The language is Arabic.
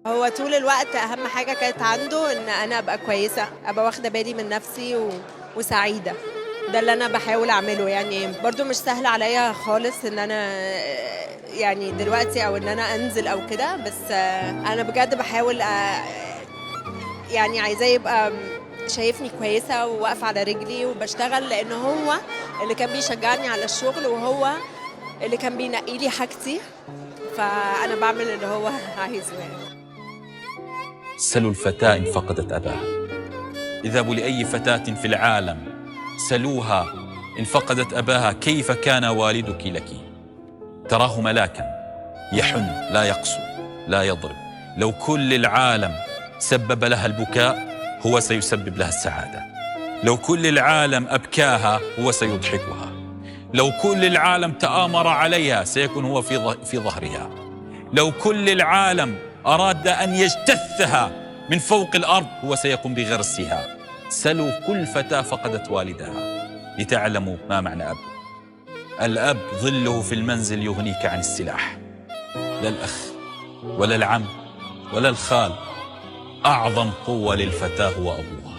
هو طول الوقت أهم حاجة كانت عنده إن أنا أبقى كويسة، أبقى واخدة بالي من نفسي وسعيدة. ده اللي أنا باحاول أعمله، يعني برضه مش سهل عليّا خالص إن أنا يعني دلوقتي أو إن أنا أنزل أو كده، بس أنا بجد باحاول يعني عايزاه يبقى شايفني كويسة وواقفة على رجلي وباشتغل، لإن هو اللي كان بيشجعني على الشغل، وهو اللي كان بينقي لي حاجتي، فأنا باعمل اللي هو عايزه يعني. سلوا الفتاة إن فقدت أباها. اذهبوا لأي فتاة في العالم سلوها إن فقدت أباها كيف كان والدك لك. تراه ملاكا يحن لا يقسو لا يضرب. لو كل العالم سبب لها البكاء هو سيسبب لها السعادة. لو كل العالم أبكاها هو سيضحكها. لو كل العالم تآمر عليها سيكون هو في ظهرها. لو كل العالم أراد أن يجتثها من فوق الأرض هو سيقوم بغرسها. سلوا كل فتاة فقدت والدها لتعلموا ما معنى أب. الأب ظله في المنزل يغنيك عن السلاح. لا الأخ ولا العم ولا الخال، أعظم قوة للفتاة هو أبوها.